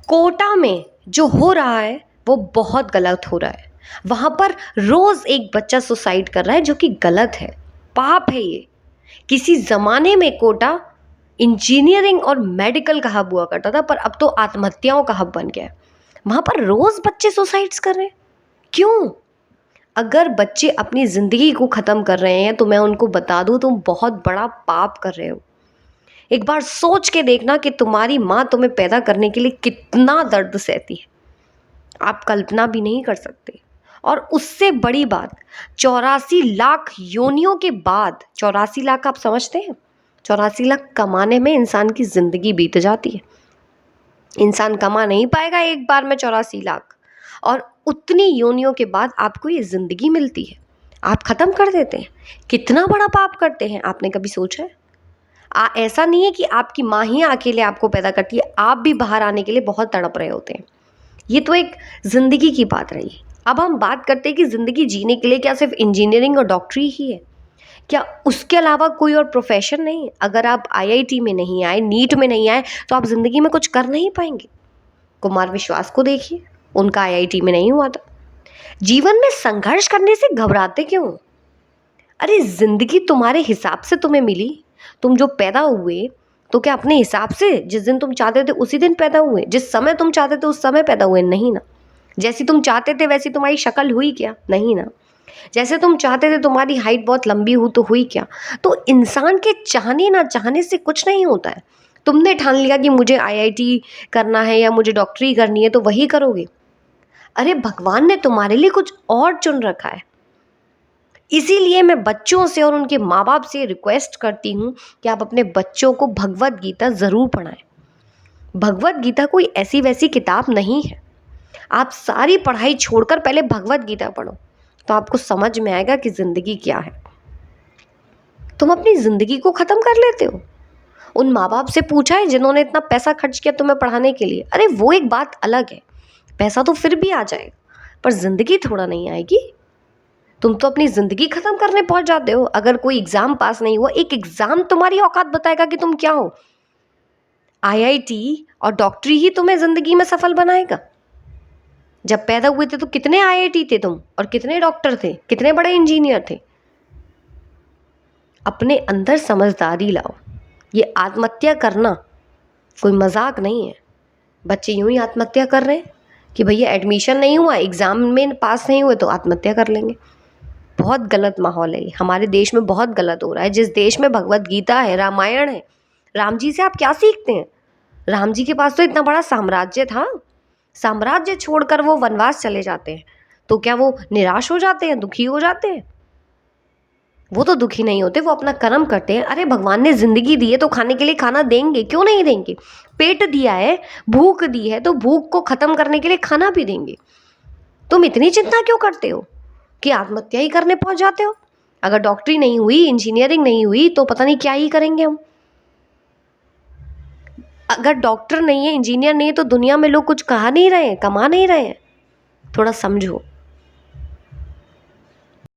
कोटा में जो हो रहा है वो बहुत गलत हो रहा है। वहां पर रोज एक बच्चा सुसाइड कर रहा है जो कि गलत है, पाप है ये। किसी जमाने में कोटा इंजीनियरिंग और मेडिकल का हब हुआ करता था, पर अब तो आत्महत्याओं का हब बन गया है। वहां पर रोज बच्चे सुसाइड्स कर रहे हैं, क्यों? अगर बच्चे अपनी जिंदगी को खत्म कर रहे हैं तो मैं उनको बता दूं, तुम बहुत बड़ा पाप कर रहे हो। एक बार सोच के देखना कि तुम्हारी माँ तुम्हें पैदा करने के लिए कितना दर्द सहती है, आप कल्पना भी नहीं कर सकते। और उससे बड़ी बात, 84 लाख योनियों के बाद, 84 लाख आप समझते हैं? 84 लाख कमाने में इंसान की जिंदगी बीत जाती है। इंसान कमा नहीं पाएगा एक बार में 84 लाख, और उतनी योनियों के बाद आपको ये जिंदगी मिलती है, आप खत्म कर देते हैं। कितना बड़ा पाप करते हैं, आपने कभी सोचा है? ऐसा नहीं है कि आपकी माँ ही अकेले आपको पैदा करती है, आप भी बाहर आने के लिए बहुत तड़प रहे होते हैं। ये तो एक ज़िंदगी की बात रही। अब हम बात करते हैं कि ज़िंदगी जीने के लिए क्या सिर्फ इंजीनियरिंग और डॉक्टरी ही है? क्या उसके अलावा कोई और प्रोफेशन नहीं है? अगर आप आईआईटी में नहीं आए, नीट में नहीं आए, तो आप ज़िंदगी में कुछ कर नहीं पाएंगे। कुमार विश्वास को देखिए, उनका आईआईटी में नहीं हुआ था। जीवन में संघर्ष करने से घबराते क्यों? अरे ज़िंदगी तुम्हारे हिसाब से तुम्हें मिली। तुम जो पैदा हुए तो क्या अपने हिसाब से जिस दिन तुम चाहते थे उसी दिन पैदा हुए? जिस समय तुम चाहते थे उस समय पैदा हुए? नहीं ना। जैसी तुम चाहते थे वैसी तुम्हारी शक्ल हुई क्या? नहीं ना। जैसे तुम चाहते थे तुम्हारी हाइट बहुत लंबी हो तो हुई क्या? तो इंसान के चाहने ना चाहने से कुछ नहीं होता है। तुमने ठान लिया कि मुझे आईआईटी करना है या मुझे डॉक्टरी करनी है तो वही करोगे। अरे भगवान ने तुम्हारे लिए कुछ और चुन रखा है। इसीलिए मैं बच्चों से और उनके माँ बाप से रिक्वेस्ट करती हूँ कि आप अपने बच्चों को भगवत गीता ज़रूर पढ़ाएं। भगवत गीता कोई ऐसी वैसी किताब नहीं है। आप सारी पढ़ाई छोड़कर पहले भगवत गीता पढ़ो, तो आपको समझ में आएगा कि ज़िंदगी क्या है। तुम अपनी ज़िंदगी को ख़त्म कर लेते हो। उन माँ बाप से पूछा है जिन्होंने इतना पैसा खर्च किया तुम्हें पढ़ाने के लिए? अरे वो एक बात अलग है, पैसा तो फिर भी आ जाएगा, पर ज़िंदगी थोड़ा नहीं आएगी। तुम तो अपनी ज़िंदगी ख़त्म करने पहुंच जाते हो। अगर कोई एग्ज़ाम पास नहीं हुआ, एक एग्ज़ाम तुम्हारी औकात बताएगा कि तुम क्या हो। आईआईटी और डॉक्टरी ही तुम्हें ज़िंदगी में सफल बनाएगा। जब पैदा हुए थे तो कितने आईआईटी थे तुम, और कितने डॉक्टर थे, कितने बड़े इंजीनियर थे। अपने अंदर समझदारी लाओ। ये आत्महत्या करना कोई मजाक नहीं है। बच्चे यूं ही आत्महत्या कर रहे हैं कि भैया एडमिशन नहीं हुआ, एग्ज़ाम में पास नहीं हुए तो आत्महत्या कर लेंगे। बहुत गलत माहौल है ये, हमारे देश में बहुत गलत हो रहा है। जिस देश में भगवत गीता है, रामायण है, राम जी से आप क्या सीखते हैं? राम जी के पास तो इतना बड़ा साम्राज्य था, साम्राज्य छोड़कर वो वनवास चले जाते हैं, तो क्या वो निराश हो जाते हैं, दुखी हो जाते हैं? वो तो दुखी नहीं होते, वो अपना कर्म करते हैं। अरे भगवान ने जिंदगी दी है तो खाने के लिए खाना देंगे, क्यों नहीं देंगे? पेट दिया है, भूख दी है, तो भूख को खत्म करने के लिए खाना भी देंगे। तुम इतनी चिंता क्यों करते हो कि आत्महत्या ही करने पहुंच जाते हो? अगर डॉक्टरी नहीं हुई, इंजीनियरिंग नहीं हुई, तो पता नहीं क्या ही करेंगे हम। अगर डॉक्टर नहीं है, इंजीनियर नहीं है, तो दुनिया में लोग कुछ कहा नहीं रहे हैं, कमा नहीं रहे हैं। थोड़ा समझो।